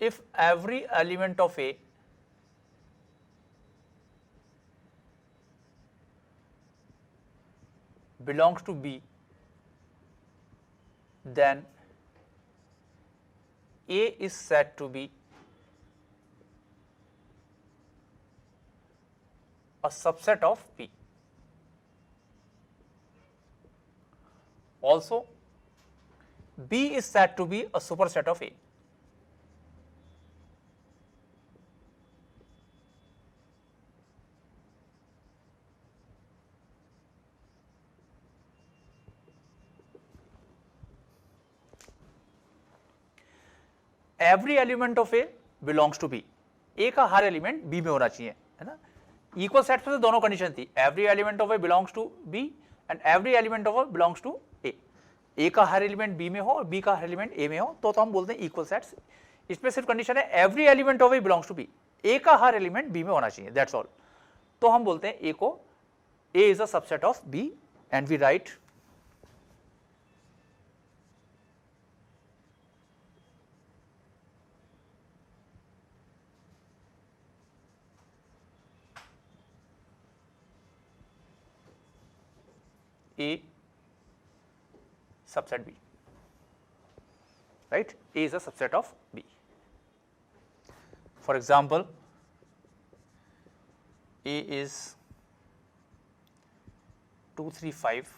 if every element of A belongs to B, then A is said to be a subset of B. Also, B is said to be a superset of A. Every element of A belongs to B. A का हर element B में होना चाहिए, है ना. Equal set पे तो दोनों condition थी, every element of A belongs to B and every element of A belongs to A का हर एलिमेंट B में हो और B का हर एलिमेंट A में हो तो हम बोलते हैं इक्वल सेट्स. इसमें सिर्फ कंडीशन है every element of A belongs to B, A का हर एलिमेंट B में होना चाहिए, दैट्स ऑल. तो हम बोलते हैं A को A is a subset of B and we write A subset B, right? A is a subset of B. For example, A is 2 3 5,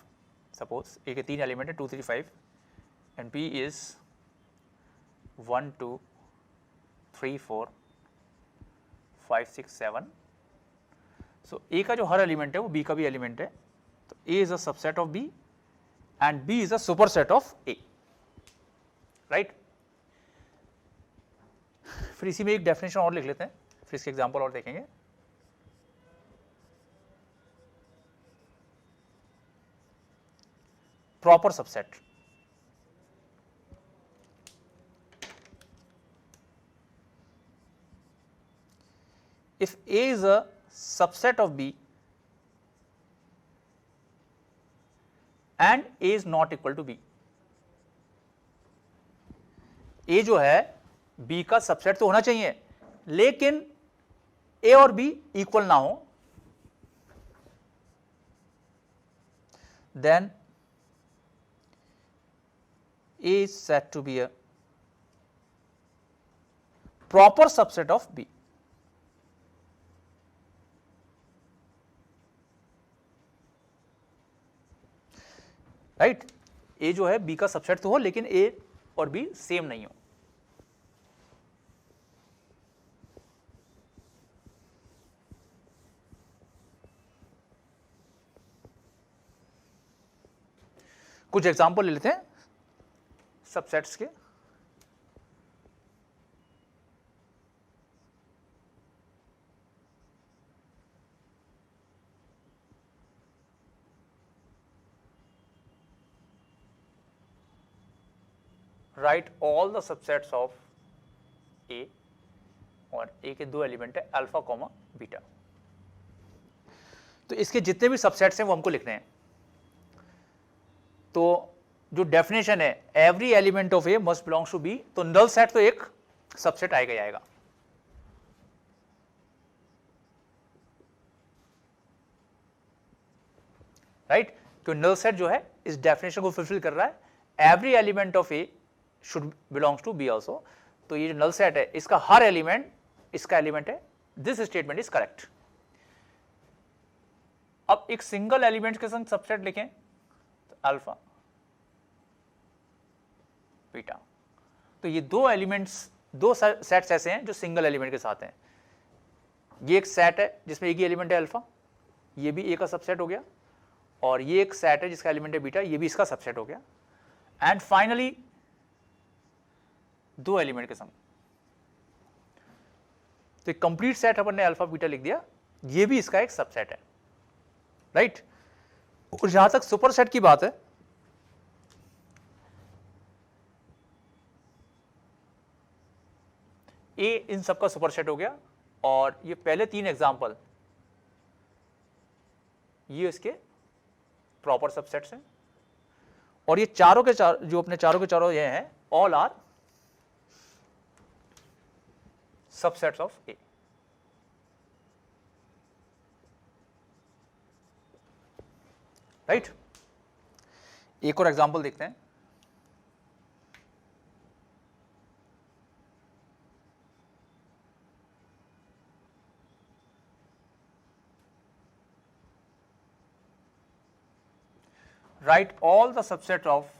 suppose A के 3 एलिमेंट है 2 3 5 and B is 1 2 3 4 5 6 7. So A का जो हर element है वो B का भी element है, तो A is a subset of B and B is a superset of A, right? फिर इसी में एक डेफिनेशन और लिख लेते हैं, फिर इसके एग्जांपल और देखेंगे. Proper subset. If A is a subset of B and A is not equal to B, A जो है B का सबसेट तो होना चाहिए लेकिन A और B इक्वल ना हो, then A is said to be a proper subset of B. Right? A जो है B का सबसेट तो हो लेकिन A और B सेम नहीं हो. कुछ एग्जांपल ले लेते हैं सबसेट्स के. Right all the subsets of A और A के दो एलिमेंट है अल्फा कॉमा बीटा. तो इसके जितने भी सबसेट्स हैं वो हमको लिखने हैं. तो जो डेफिनेशन है every element of A must belongs to B, तो नल सेट तो एक सबसेट आएगा ही आएगा. राइट? तो नल सेट जो है इस डेफिनेशन को फुलफिल कर रहा है. Every element of A should belongs to B also. तो ये जो नल सेट है इसका हर एलिमेंट इसका एलिमेंट है. This statement is correct. अब एक सिंगल एलिमेंट के संग सबसेट लिखें तो अल्फा बीटा. तो ये दो एलिमेंट्स दो सेट्स ऐसे हैं जो सिंगल एलिमेंट के साथ हैं. ये एक सेट है जिसमें एक ही एलिमेंट है अल्फा, ये भी ए का सबसेट हो गया, और ये एक सेट है जिसका एलिमेंट है बीटा, ये भी इसका सबसेट हो गया. एंड फाइनली दो एलिमेंट के संग तो एक कंप्लीट सेट अपन ने अल्फा बीटा लिख दिया, ये भी इसका एक सबसेट है. राइट? और जहां तक सुपर सेट की बात है, ए इन सबका सुपर सेट हो गया, और ये पहले तीन एग्जांपल ये इसके प्रॉपर सबसेट्स हैं, और ये चारों के चार जो अपने चारों के चारों ये हैं all are subsets of A. Right, एक और एग्जांपल देखते हैं। Write all the subset of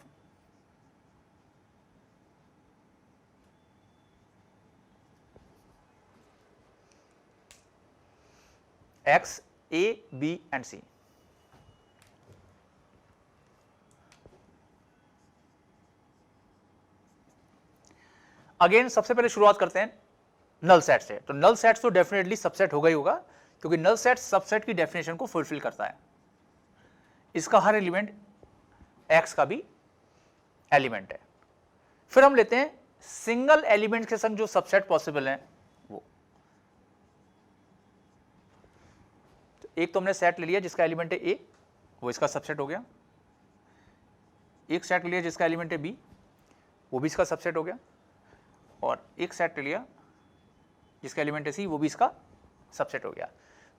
X, A, B and C। Again सबसे पहले शुरुआत करते हैं नल सेट से। तो नल सेट तो डेफिनेटली सबसेट होगा ही होगा, क्योंकि नल सेट सबसेट की डेफिनेशन को फुलफिल करता है। इसका हर एलिमेंट X का भी एलिमेंट है। फिर हम लेते हैं सिंगल एलिमेंट के संग जो सबसेट पॉसिबल है वो। तो एक तो हमने सेट ले लिया जिसका एलिमेंट है A, वो इसका सबसेट हो गया। एक सेट ले लिया जिसका एलिमेंट है B, वो भी इसका सबसेट हो गया। और एक सेट ले लिया जिसका एलिमेंट है C, वो भी इसका सबसेट हो गया।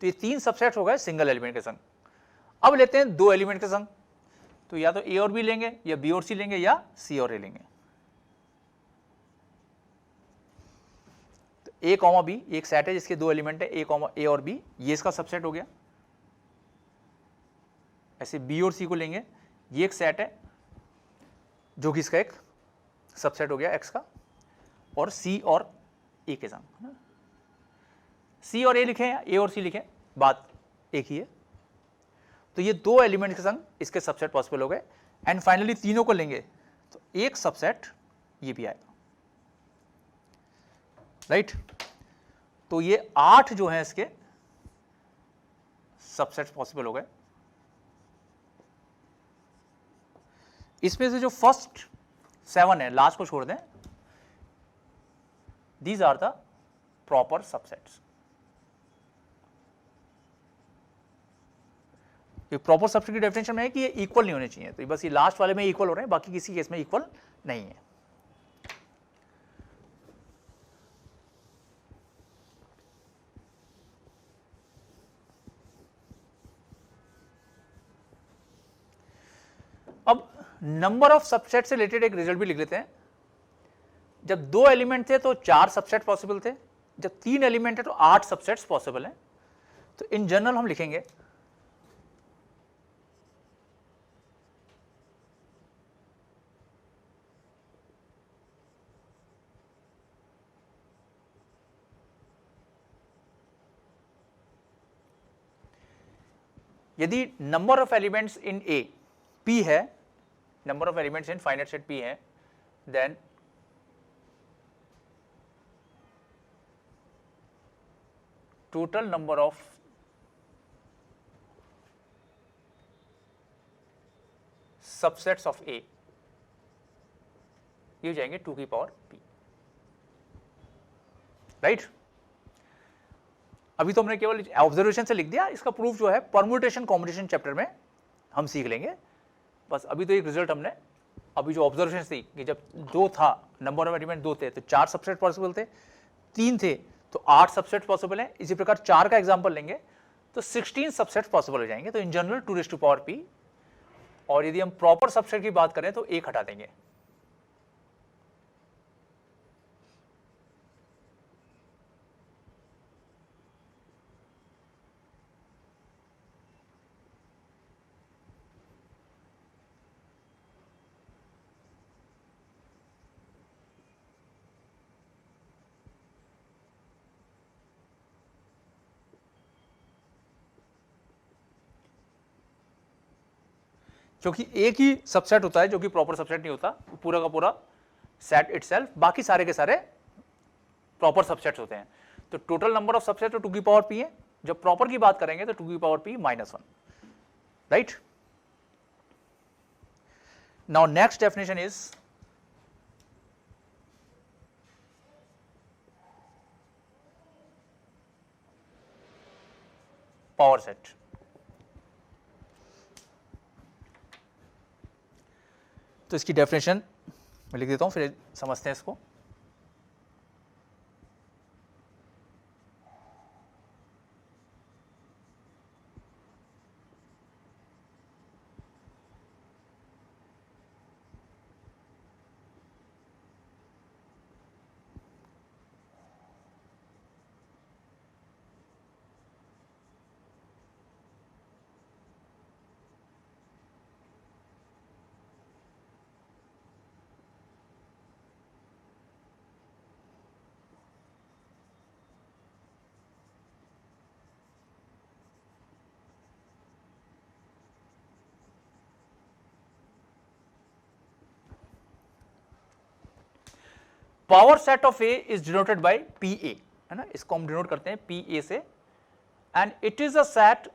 तो ये तीन सबसेट हो गए सिंगल एलिमेंट के संग। अब लेते हैं दो एलिमेंट के संग। तो या तो A और B लेंगे, या B और C लेंगे, या C और A लेंगे। तो A कॉमा B एक सेट है जिसके दो एलिमेंट है A कॉमा A और B, ये इसका सबसेट हो गया। ऐसे B और C को लेंगे, ये एक सेट है जो कि इसका एक सबसेट हो गया X का, और C और A के संग। C और A लिखें या A और C लिखें, बात एक ही है। तो ये दो एलिमेंट के संग इसके सबसेट पॉसिबल हो गए। एंड फाइनली तीनों को लेंगे तो एक सबसेट ये भी आएगा। राइट, तो ये 8 जो है इसके सबसेट पॉसिबल हो गए। इसमें से जो फर्स्ट 7 है, लास्ट को छोड़ दें, these are the proper subsets. Proper subset की डेफिनेशन में है कि ये इक्वल नहीं होने चाहिए। तो बस ये लास्ट वाले में इक्वल हो रहे हैं, बाकी किसी केस में इक्वल नहीं है। अब नंबर ऑफ सबसेट से रिलेटेड एक रिजल्ट भी लिख लेते हैं। जब दो एलिमेंट थे तो 4 सबसेट पॉसिबल थे, जब 3 एलिमेंट है तो 8 सबसेट्स पॉसिबल हैं। तो इन जनरल हम लिखेंगे यदि number of elements in A P है, number of elements in finite set P है, then total number of subsets of A ये हो जाएंगे 2 की पावर P। राइट, अभी तो हमने केवल ऑब्जर्वेशन से लिख दिया, इसका प्रूफ जो है परम्यूटेशन कॉम्बिनेशन चैप्टर में हम सीख लेंगे। बस अभी तो एक रिजल्ट हमने, अभी जो ऑब्जर्वेशन थी कि जब 2 था, नंबर ऑफ एलिमेंट 2 थे तो 4 सबसेट पॉसिबल थे, 3 थे तो 8 सबसेट पॉसिबल है। इसी प्रकार 4 का एग्जांपल लेंगे तो 16 सबसेट पॉसिबल हो जाएंगे। तो in general 2 to power P। और यदि हम प्रॉपर सबसेट की बात करें तो 1 हटा देंगे। क्योंकि एक ही सबसेट होता है जो कि प्रॉपर सबसेट नहीं होता, पूरा का पूरा सेट इटसेल्फ, बाकी सारे के सारे प्रॉपर सबसेट्स होते हैं। तो टोटल नंबर ऑफ सबसेट तो 2 की पावर P है। जब प्रॉपर की बात करेंगे तो 2 की power P -1। Right, now next definition is power set. तो इसकी डेफिनेशन मैं लिख देता हूं, फिर समझते हैं इसको। Power set of A is denoted by P A, है ना, इसको हम डिनोट करते हैं पी ए से, and it is a set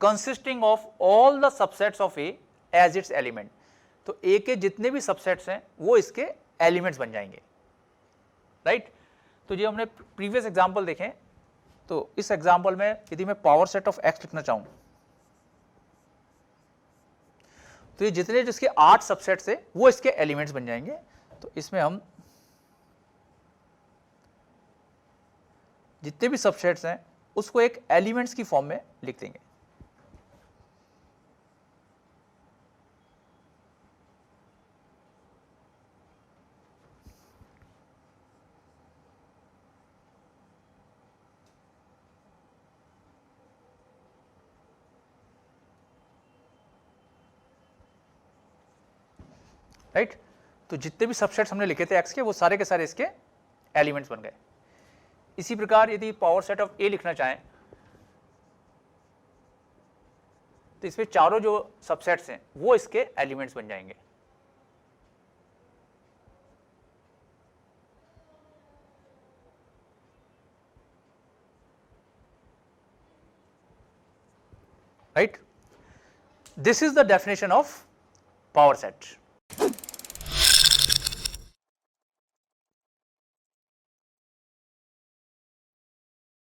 consisting of all the subsets of A as its element. तो ए के जितने भी सबसेट्स हैं वो इसके एलिमेंट्स बन जाएंगे, राइट। तो ये हमने प्रीवियस एग्जांपल देखें, तो इस एग्जांपल में यदि मैं पावर सेट ऑफ एक्स लिखना चाहूं तो ये जितने जिसके 8 सबसेट्स है वो इसके एलिमेंट्स बन जाएंगे। तो इसमें हम जितने भी सबसेट्स हैं उसको एक एलिमेंट्स की फॉर्म में लिख देंगे। राइट, तो जितने भी सबसेट्स हमने लिखे थे एक्स के वो सारे के सारे इसके एलिमेंट्स बन गए। इसी प्रकार यदि पावर सेट ऑफ ए लिखना चाहें तो इसमें चारों जो सबसेट्स हैं वो इसके एलिमेंट्स बन जाएंगे। Right, this is the definition of power set.